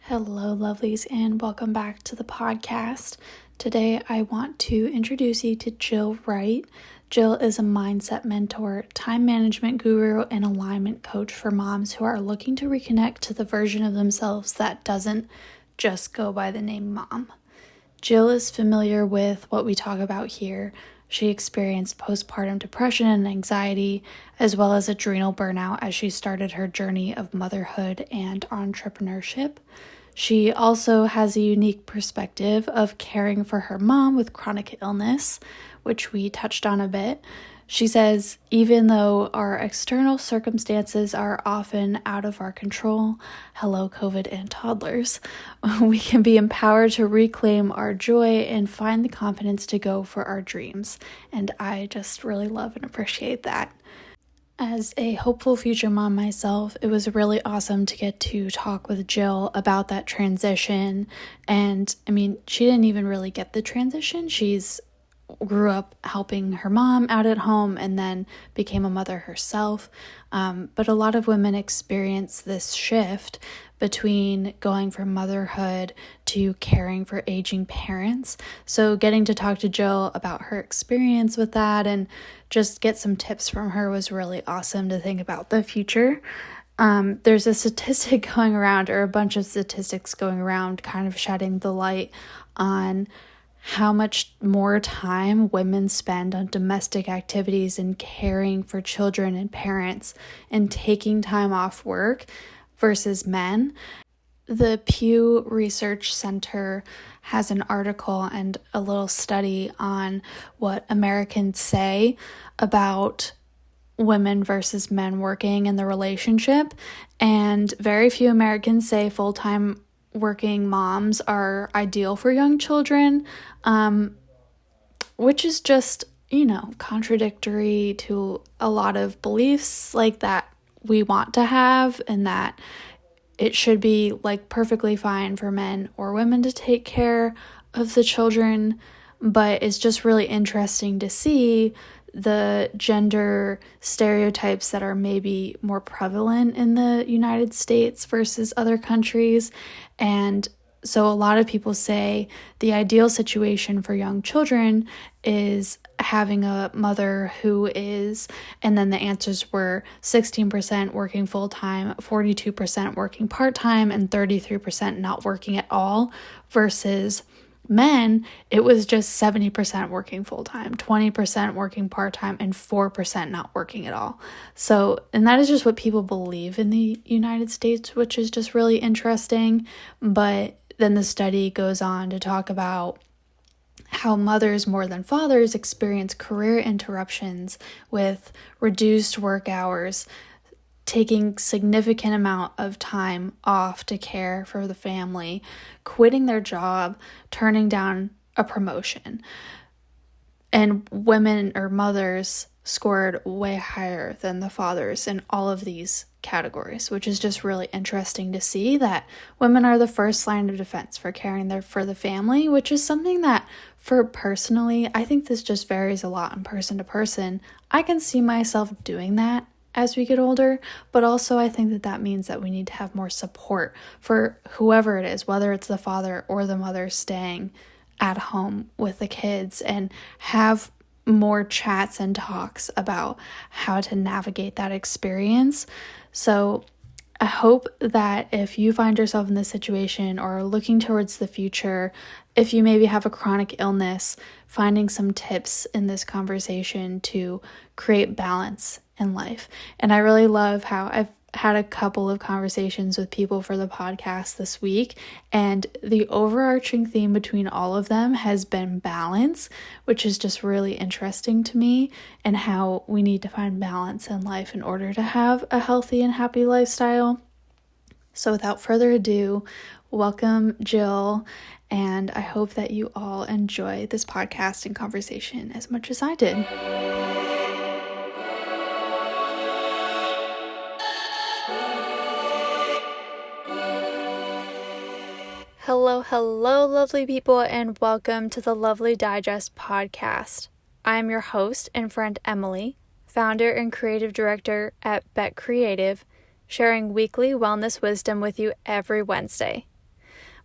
Hello, lovelies, and welcome back to the podcast. Today, I want to introduce you to Jill Wright. Jill is a mindset mentor, time management guru, and alignment coach for moms who are looking to reconnect to the version of themselves that doesn't just go by the name mom. Jill is familiar with what we talk about here. She experienced postpartum depression and anxiety, as well as adrenal burnout as she started her journey of motherhood and entrepreneurship. She also has a unique perspective of caring for her mom with chronic illness, which we touched on a bit. She says, even though our external circumstances are often out of our control, hello COVID and toddlers, we can be empowered to reclaim our joy and find the confidence to go for our dreams. And I just really love and appreciate that. As a hopeful future mom myself, it was really awesome to get to talk with Jill about that transition. And she didn't even really get the transition. She's grew up helping her mom out at home and then became a mother herself. But a lot of women experience this shift between going from motherhood to caring for aging parents. So getting to talk to Jill about her experience with that and just get some tips from her was really awesome to think about the future. There's a statistic going around, or a bunch of statistics going around, kind of shedding the light on how much more time women spend on domestic activities and caring for children and parents and taking time off work versus men. The Pew Research Center has an article and a little study on what Americans say about women versus men working in the relationship, and very few Americans say full-time working moms are ideal for young children, which is just, contradictory to a lot of beliefs like that we want to have, and that it should be perfectly fine for men or women to take care of the children. But it's just really interesting to see the gender stereotypes that are maybe more prevalent in the United States versus other countries. And so a lot of people say the ideal situation for young children is having a mother who is, and then the answers were 16% working full-time, 42% working part-time, and 33% not working at all, versus men, it was just 70% working full-time, 20% working part-time, and 4% not working at all. So, and that is just what people believe in the United States, which is just really interesting. But then the study goes on to talk about how mothers more than fathers experience career interruptions with reduced work hours, taking significant amount of time off to care for the family, quitting their job, turning down a promotion. And women or mothers scored way higher than the fathers in all of these categories, which is just really interesting to see that women are the first line of defense for caring for the family, which is something that personally, I think this just varies a lot in person to person. I can see myself doing that as we get older, but also I think that means that we need to have more support for whoever it is, whether it's the father or the mother staying at home with the kids, and have more chats and talks about how to navigate that experience. So I hope that if you find yourself in this situation or are looking towards the future, if you maybe have a chronic illness, finding some tips in this conversation to create balance in life. And I really love how I've had a couple of conversations with people for the podcast this week, and the overarching theme between all of them has been balance, which is just really interesting to me, and how we need to find balance in life in order to have a healthy and happy lifestyle. So without further ado, welcome Jill, and I hope that you all enjoy this podcast and conversation as much as I did. Hello, lovely people, and welcome to the Lovely Digest podcast. I'm your host and friend Emily, founder and creative director at Bet Creative, sharing weekly wellness wisdom with you every Wednesday.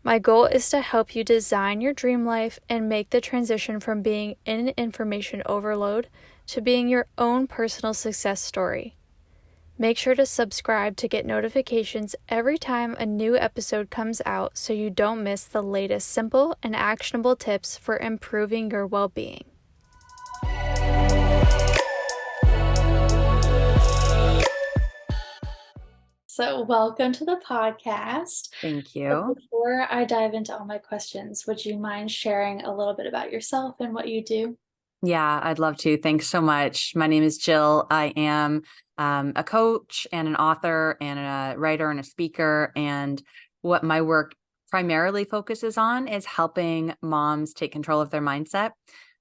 My goal is to help you design your dream life and make the transition from being in information overload to being your own personal success story. Make sure to subscribe to get notifications every time a new episode comes out so you don't miss the latest simple and actionable tips for improving your well-being. So, welcome to the podcast. Thank But you. before I dive into all my questions, would you mind sharing a little bit about yourself and what you do? Yeah, I'd love to. Thanks so much. My name is Jill. I am a coach and an author and a writer and a speaker. And what my work primarily focuses on is helping moms take control of their mindset.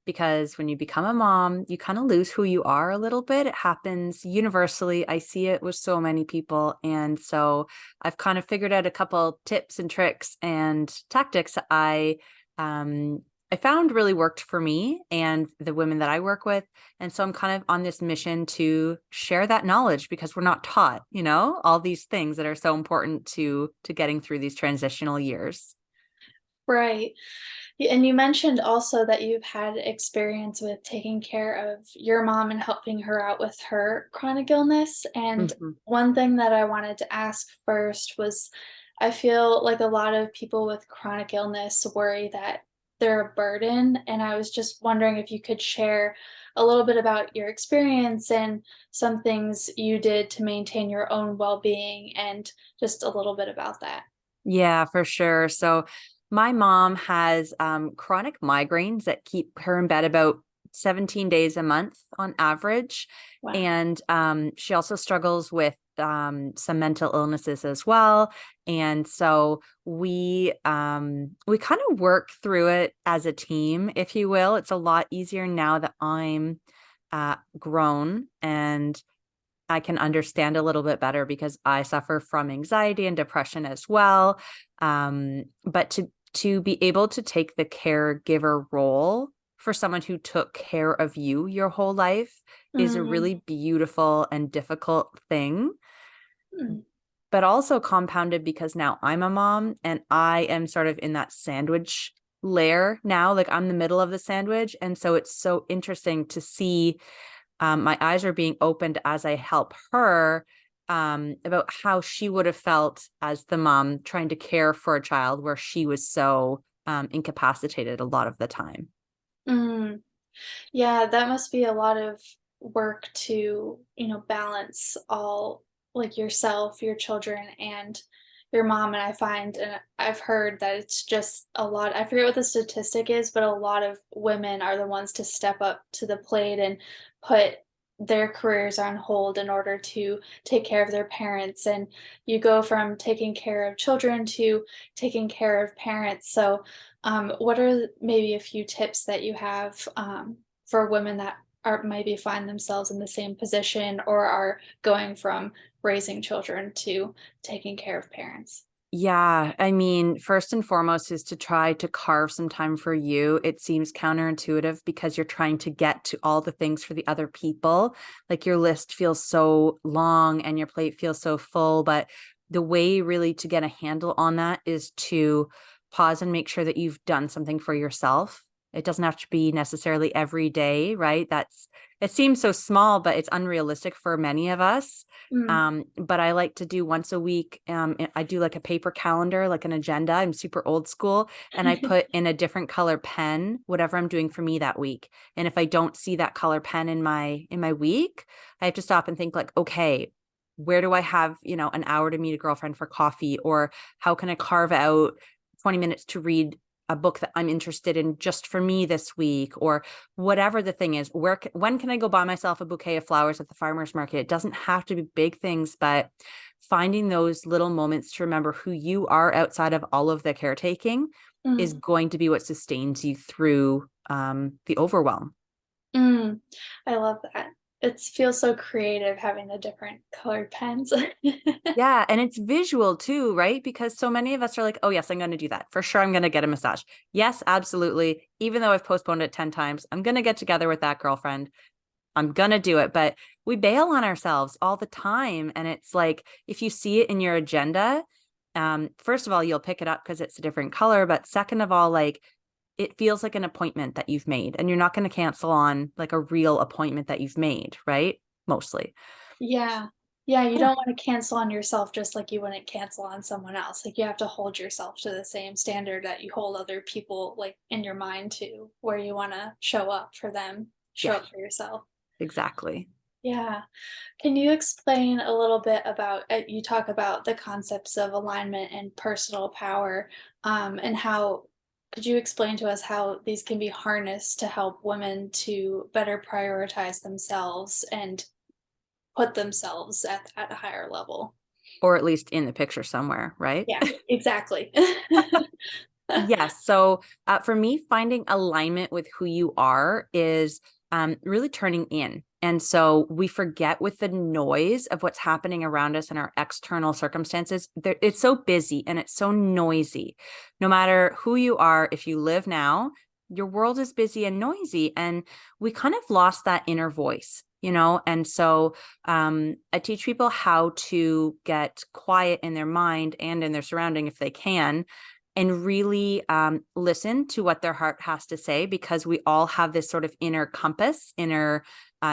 Because when you become a mom, you kind of lose who you are a little bit. It happens universally. I see it with so many people. And so I've kind of figured out a couple tips and tricks and tactics um, I found really worked for me and the women that I work with. And so I'm kind of on this mission to share that knowledge because we're not taught, all these things that are so important to getting through these transitional years. Right. And you mentioned also that you've had experience with taking care of your mom and helping her out with her chronic illness. And Mhm. one thing that I wanted to ask first was I feel like a lot of people with chronic illness worry that they're a burden. And I was just wondering if you could share a little bit about your experience and some things you did to maintain your own well being and just a little bit about that. Yeah, for sure. So my mom has chronic migraines that keep her in bed about 17 days a month on average. Wow. And she also struggles with some mental illnesses as well. And so we kind of work through it as a team, if you will. It's a lot easier now that I'm grown and I can understand a little bit better because I suffer from anxiety and depression as well. But to be able to take the caregiver role for someone who took care of you your whole life is a Mm-hmm. really beautiful and difficult thing, but also compounded because now I'm a mom and I am sort of in that sandwich layer now, like I'm the middle of the sandwich. And so it's so interesting to see my eyes are being opened as I help her about how she would have felt as the mom trying to care for a child where she was so incapacitated a lot of the time. Mm. Yeah, that must be a lot of work to, balance all like yourself, your children, and your mom. And I find, and I've heard that it's just a lot. I forget what the statistic is, but a lot of women are the ones to step up to the plate and put their careers on hold in order to take care of their parents. And you go from taking care of children to taking care of parents. So, what are maybe a few tips that you have for women that are maybe find themselves in the same position or are going from raising children to taking care of parents? Yeah, I mean, first and foremost is to try to carve some time for you. It seems counterintuitive because you're trying to get to all the things for the other people. Like your list feels so long and your plate feels so full. But the way really to get a handle on that is to pause and make sure that you've done something for yourself. It doesn't have to be necessarily every day, right? It seems so small, but it's unrealistic for many of us. Mm. But I like to do once a week. I do like a paper calendar, like an agenda. I'm super old school. And I put in a different color pen, whatever I'm doing for me that week. And if I don't see that color pen in my week, I have to stop and think like, okay, where do I have, an hour to meet a girlfriend for coffee? Or how can I carve out 20 minutes to read a book that I'm interested in just for me this week, or whatever the thing is. When can I go buy myself a bouquet of flowers at the farmer's market? It doesn't have to be big things, but finding those little moments to remember who you are outside of all of the caretaking is Mm. going to be what sustains you through the overwhelm. Mm. I love that. It feels so creative having the different colored pens. Yeah. And it's visual too, right? Because so many of us are like, oh, yes, I'm going to do that. For sure, I'm going to get a massage. Yes, absolutely. Even though I've postponed it 10 times, I'm going to get together with that girlfriend. I'm going to do it. But we bail on ourselves all the time. And it's like, if you see it in your agenda, first of all, you'll pick it up because it's a different color. But second of all, like it feels like an appointment that you've made, and you're not going to cancel on like a real appointment that you've made, right? Mostly. Yeah. Yeah, you Yeah. don't wanna cancel on yourself just like you wouldn't cancel on someone else, like, you have to hold yourself to the same standard that you hold other people, like, in your mind to, where you wanna show up for them, show Yeah, up for yourself. exactly. Yeah. Can you explain a little bit about you talk about the concepts of alignment and personal power, and how could you explain to us how these can be harnessed to help women to better prioritize themselves and put themselves at a higher level? Or at least in the picture somewhere, right? Yeah, exactly. Yes. So for me, finding alignment with who you are is really turning in. And so we forget with the noise of what's happening around us and our external circumstances. It's so busy and it's so noisy. No matter who you are, if you live now, your world is busy and noisy. And we kind of lost that inner voice, you know? And so I teach people how to get quiet in their mind and in their surrounding if they can, and really listen to what their heart has to say, because we all have this sort of inner compass, inner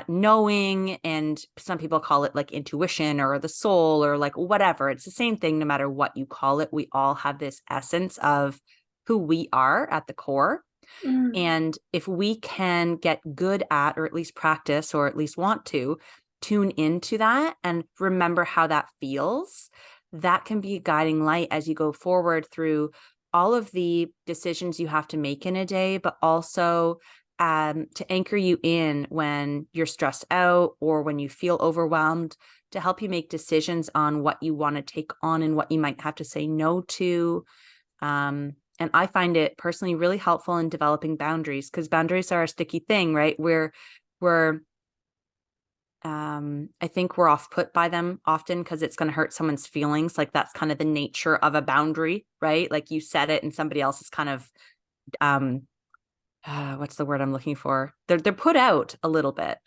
knowing, and some people call it like intuition or the soul or like whatever. It's the same thing no matter what you call it. We all have this essence of who we are at the core. Mm, And if we can get good at, or at least practice, or at least want to tune into that and remember how that feels, that can be a guiding light as you go forward through all of the decisions you have to make in a day, but also to anchor you in when you're stressed out or when you feel overwhelmed, to help you make decisions on what you want to take on and what you might have to say no to. And I find it personally really helpful in developing boundaries, because boundaries are a sticky thing, right? We're I think we're off put by them often because it's going to hurt someone's feelings. Like that's kind of the nature of a boundary, right? Like you set it and somebody else is kind of um what's the word I'm looking for? They're put out a little bit.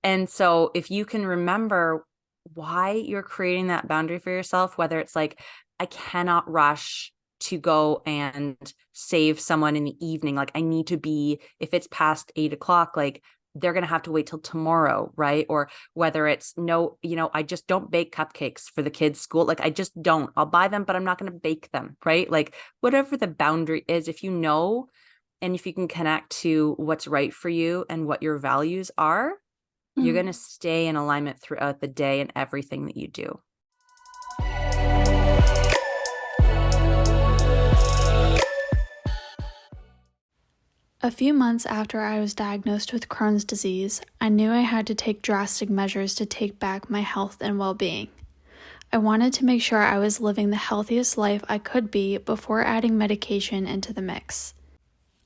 And so if you can remember why you're creating that boundary for yourself, whether it's like, I cannot rush to go and save someone in the evening. Like I need to be, if it's past 8 o'clock, like they're going to have to wait till tomorrow. Right. Or whether it's no, I just don't bake cupcakes for the kids' school. Like I just don't, I'll buy them, but I'm not going to bake them. Right. Like whatever the boundary is, if you know, and if you can connect to what's right for you and what your values are, you're going to mm. stay in alignment throughout the day and everything that you do. A few months after I was diagnosed with Crohn's disease, I knew I had to take drastic measures to take back my health and well being. I wanted to make sure I was living the healthiest life I could be before adding medication into the mix.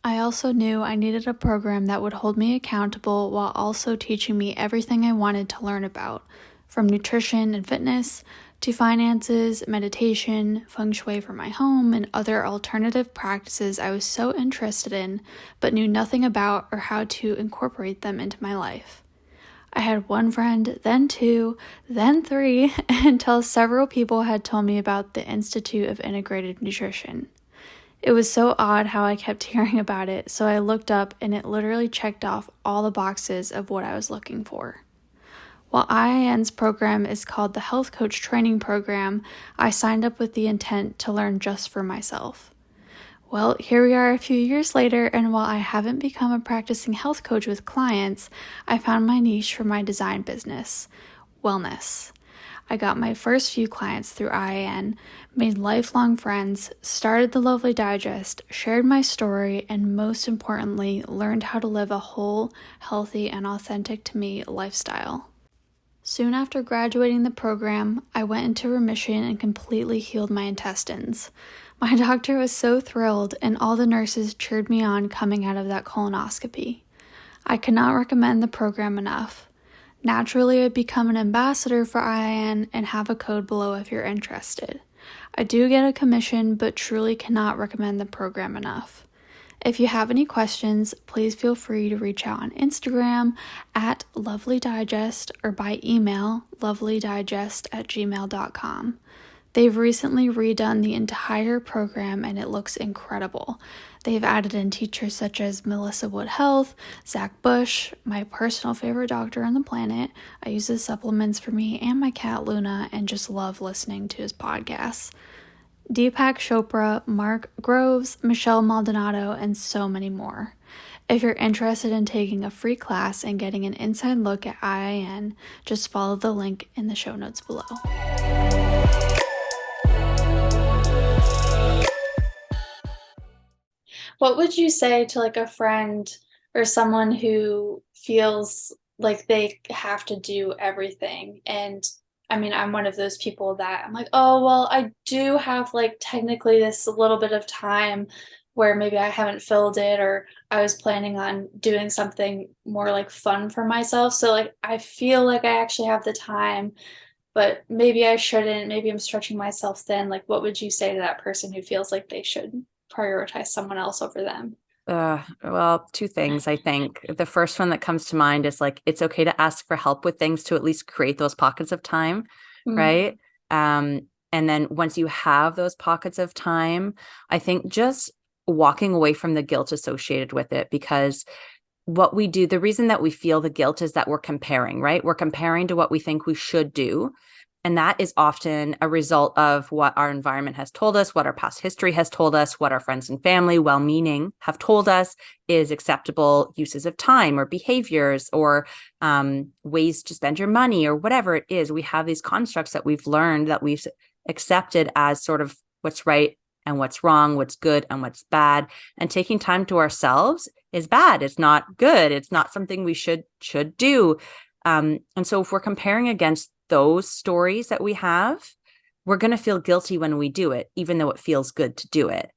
I also knew I needed a program that would hold me accountable while also teaching me everything I wanted to learn about, from nutrition and fitness to finances, meditation, feng shui for my home, and other alternative practices I was so interested in but knew nothing about or how to incorporate them into my life. I had one friend, then two, then three, until several people had told me about the Institute of Integrated Nutrition. It was so odd how I kept hearing about it, so I looked up and it literally checked off all the boxes of what I was looking for. While IIN's program is called the Health Coach Training Program, I signed up with the intent to learn just for myself. Well, here we are a few years later, and while I haven't become a practicing health coach with clients, I found my niche for my design business: wellness. I got my first few clients through IIN, made lifelong friends, started the Lovely Digest, shared my story, and most importantly, learned how to live a whole, healthy, and authentic to me lifestyle. Soon after graduating the program, I went into remission and completely healed my intestines. My doctor was so thrilled, and all the nurses cheered me on coming out of that colonoscopy. I cannot recommend the program enough. Naturally, I'd become an ambassador for IIN and have a code below if you're interested. I do get a commission, but truly cannot recommend the program enough. If you have any questions, please feel free to reach out on Instagram at lovelydigest or by email lovelydigest@gmail.com. They've recently redone the entire program and it looks incredible. They've added in teachers such as Melissa Wood Health, Zach Bush, my personal favorite doctor on the planet. I use his supplements for me and my cat Luna and just love listening to his podcasts. Deepak Chopra, Mark Groves, Michelle Maldonado, and so many more. If you're interested in taking a free class and getting an inside look at IIN, just follow the link in the show notes below. What would you say to like a friend or someone who feels like they have to do everything? And I mean, I'm one of those people that I'm like, oh, well, I do have like technically this little bit of time where maybe I haven't filled it or I was planning on doing something more like fun for myself. So like I feel like I actually have the time, but maybe I shouldn't. Maybe I'm stretching myself thin. Like, what would you say to that person who feels like they should prioritize someone else over them? Well, two things. I think the first one that comes to mind is like, it's okay to ask for help with things to at least create those pockets of time, Mm, right? And then once you have those pockets of time, I think just walking away from the guilt associated with it, because what we do, the reason that we feel the guilt is that we're comparing, right? We're comparing to what we think we should do. And that is often a result of what our environment has told us, what our past history has told us, what our friends and family, well meaning, have told us is acceptable uses of time or behaviors or ways to spend your money or whatever it is. We have these constructs that we've learned, that we've accepted as sort of what's right and what's wrong, what's good and what's bad. And taking time to ourselves is bad. It's not good. It's not something we should do. And so if we're comparing against those stories that we have, we're going to feel guilty when we do it, even though it feels good to do it.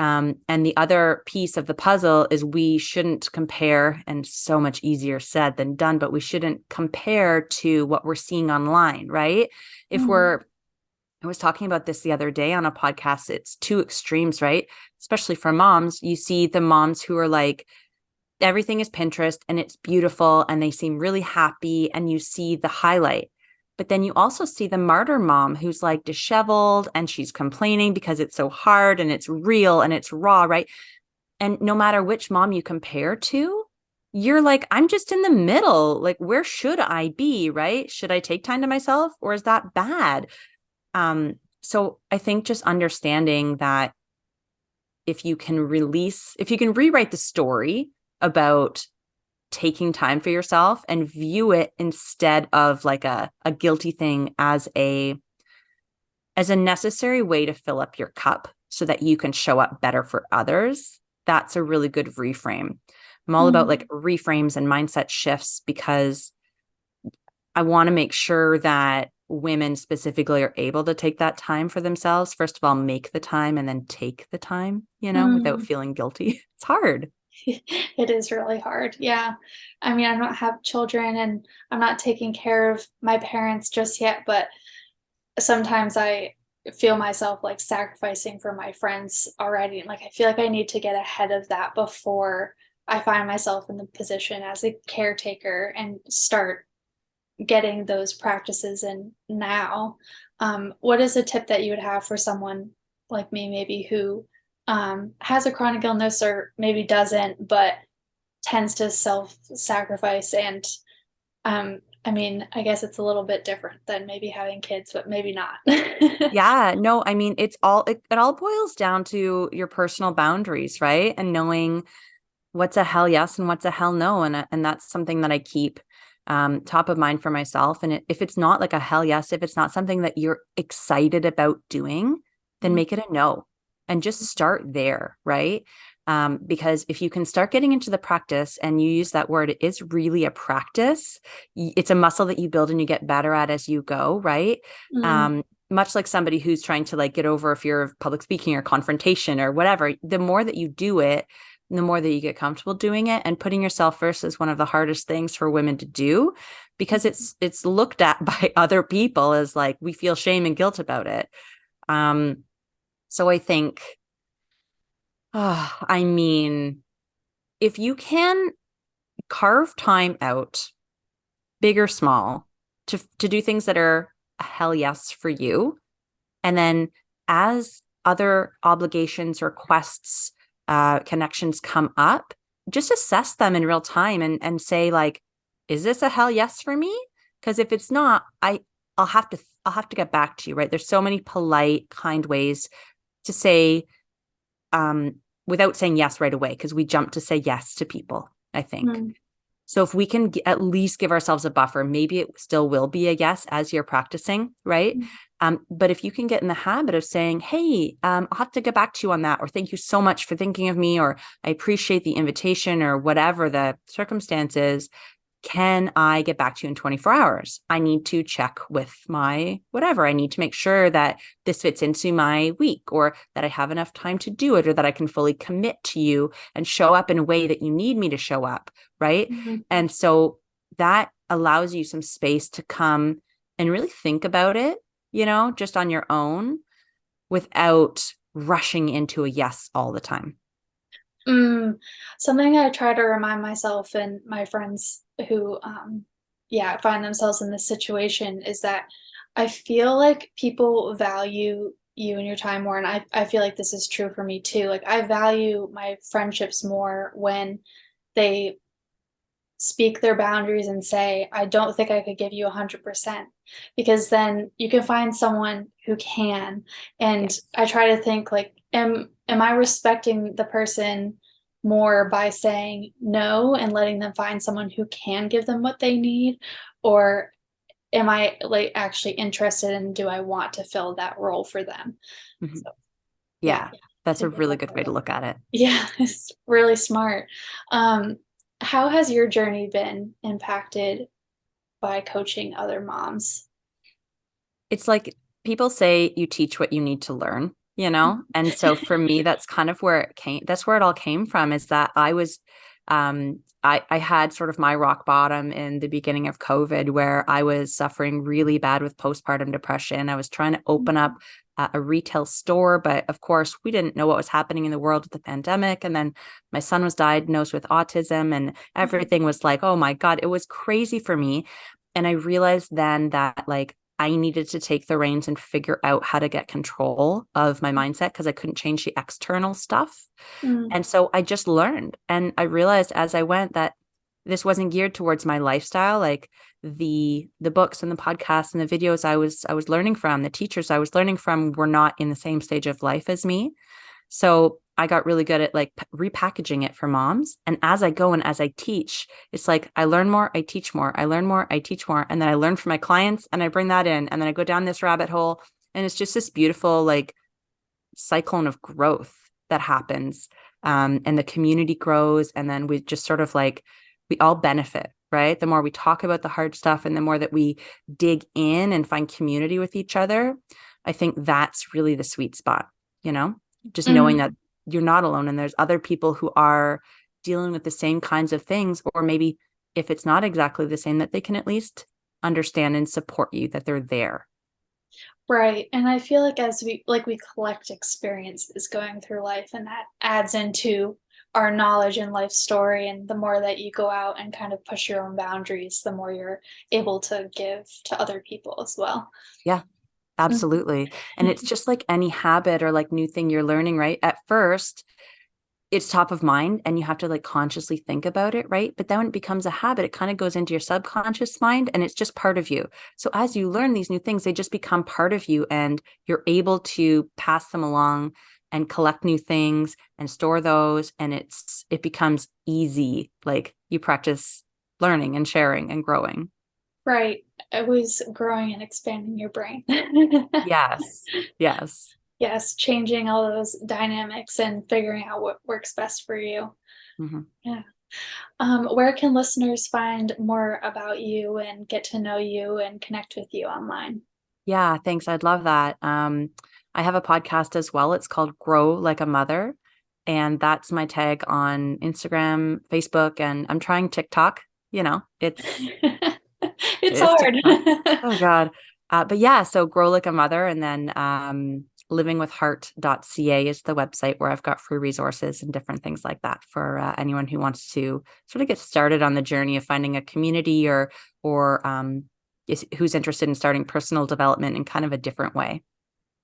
And the other piece of the puzzle is we shouldn't compare, and so much easier said than done, but we shouldn't compare to what we're seeing online, right? mm, I was talking about this the other day on a podcast. It's two extremes, right? Especially for moms. You see the moms who are like, everything is Pinterest and it's beautiful and they seem really happy and you see the highlight. But then you also see the martyr mom who's like disheveled and she's complaining because it's so hard and it's real and it's raw, right? And no matter which mom you compare to, you're like, I'm just in the middle. Like, where should I be, right? Should I take time to myself or is that bad? So I think just understanding that if you can rewrite the story about taking time for yourself and view it instead of like a guilty thing as a necessary way to fill up your cup so that you can show up better for others, that's a really good reframe. I'm all about mm, like reframes and mindset shifts because I want to make sure that women specifically are able to take that time for themselves. First of all, make the time and then take the time, without mm. feeling guilty. It's hard. It is really hard. Yeah. I mean, I don't have children and I'm not taking care of my parents just yet, but sometimes I feel myself like sacrificing for my friends already. And like I feel like I need to get ahead of that before I find myself in the position as a caretaker and start getting those practices in now. What is a tip that you would have for someone like me, maybe who has a chronic illness or maybe doesn't, but tends to self sacrifice? And I mean, I guess it's a little bit different than maybe having kids, but maybe not. Yeah, no, I mean, it all boils down to your personal boundaries, right? And knowing what's a hell yes and what's a hell no. And that's something that I keep top of mind for myself. And if it's not like a hell yes, if it's not something that you're excited about doing, then make it a no and just start there, right? Because if you can start getting into the practice, and you use that word, it is really a practice. It's a muscle that you build and you get better at as you go, right? Mm, Much like somebody who's trying to like get over a fear of public speaking or confrontation or whatever, the more that you do it, the more that you get comfortable doing it. And putting yourself first is one of the hardest things for women to do, because it's looked at by other people as like we feel shame and guilt about it. So I think, I mean, if you can carve time out, big or small, to do things that are a hell yes for you, And then as other obligations, requests, connections come up, just assess them in real time and say like, is this a hell yes for me? Because if it's not, I'll have to get back to you, right? There's so many polite, kind ways to say, without saying yes right away, because we jump to say yes to people, I think. Mm. So if we can at least give ourselves a buffer, maybe it still will be a yes as you're practicing, right? But if you can get in the habit of saying, hey, I'll have to get back to you on that, or thank you so much for thinking of me, or I appreciate the invitation, or whatever the circumstances, can I get back to you in 24 hours? I need to check with my whatever. I need to make sure that this fits into my week, or that I have enough time to do it, or that I can fully commit to you and show up in a way that you need me to show up. Right. Mhm. And so that allows you some space to come and really think about it, just on your own without rushing into a yes all the time. Mm, something I try to remind myself and my friends who, yeah, find themselves in this situation is that I feel like people value you and your time more. And I feel like this is true for me too. Like, I value my friendships more when they speak their boundaries and say, I don't think I could give you 100%, because then you can find someone who can. And Yes. I try to think like, am I respecting the person more by saying no and letting them find someone who can give them what they need? Or am I like actually interested in, do I want to fill that role for them? Mhm. So yeah, Yeah, that's to a give really them good way to the look at it. yeah, it's really smart. Um, how has your journey been impacted by coaching other moms? It's like people say you teach what you need to learn. And so for me, that's kind of where that's where it all came from, is that I had sort of my rock bottom in the beginning of COVID, where I was suffering really bad with postpartum depression. I was trying to open up a retail store, but of course we didn't know what was happening in the world with the pandemic. And then my son was diagnosed with autism, and everything was like, oh my God, it was crazy for me. And I realized then that like I needed to take the reins and figure out how to get control of my mindset, because I couldn't change the external stuff. Mm, And so I just learned, and I realized as I went that this wasn't geared towards my lifestyle. Like the books and the podcasts and the videos I was learning from, the teachers I was learning from were not in the same stage of life as me. So I got really good at like repackaging it for moms. And as I go and as I teach, it's like I learn more, I teach more, I learn more, I teach more. And then I learn from my clients and I bring that in. And then I go down this rabbit hole. And it's just this beautiful like cyclone of growth that happens. And the community grows. And then we just sort of like, we all benefit, right? The more we talk about the hard stuff and the more that we dig in and find community with each other, I think that's really the sweet spot, you know? Just knowing mhm. that you're not alone and there's other people who are dealing with the same kinds of things, or maybe if it's not exactly the same, that they can at least understand and support you, that they're there. Right. And I feel like as we collect experiences going through life, and that adds into our knowledge and life story. And the more that you go out and kind of push your own boundaries, the more you're able to give to other people as well. Yeah, Mhm. absolutely. And it's just like any habit or like new thing you're learning, right? At first, it's top of mind and you have to like consciously think about it, right? But then when it becomes a habit, it kind of goes into your subconscious mind and it's just part of you. So as you learn these new things, they just become part of you, and you're able to pass them along and collect new things and store those. And it becomes easy. Like you practice learning and sharing and growing. Right. Always growing and expanding your brain. Yes. Yes. Yes, changing all those dynamics and figuring out what works best for you. Mhm. Yeah. Where can listeners find more about you and get to know you and connect with you online? Yeah, thanks. I'd love that. I have a podcast as well. It's called Grow Like a Mother. And that's my tag on Instagram, Facebook, and I'm trying TikTok. You know, It's it's hard. TikTok. Oh God. But yeah, so Grow Like a Mother, and then livingwithheart.ca is the website where I've got free resources and different things like that for anyone who wants to sort of get started on the journey of finding a community, or who's interested in starting personal development in kind of a different way.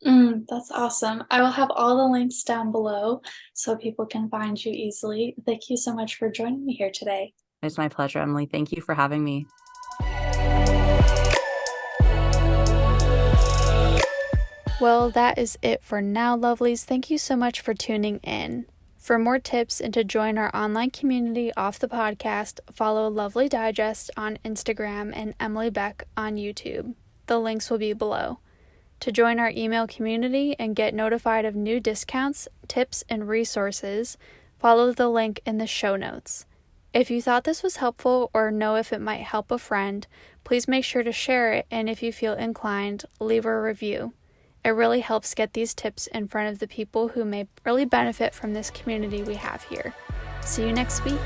That's awesome. I will have all the links down below so people can find you easily. Thank you so much for joining me here today. It's my pleasure, Emily. Thank you for having me. Well, that is it for now, lovelies. Thank you so much for tuning in. For more tips and to join our online community off the podcast, follow Lovely Digest on Instagram and Emily Beck on YouTube. The links will be below. To join our email community and get notified of new discounts, tips, and resources, follow the link in the show notes. If you thought this was helpful or know if it might help a friend, please make sure to share it, and if you feel inclined, leave a review. It really helps get these tips in front of the people who may really benefit from this community we have here. See you next week.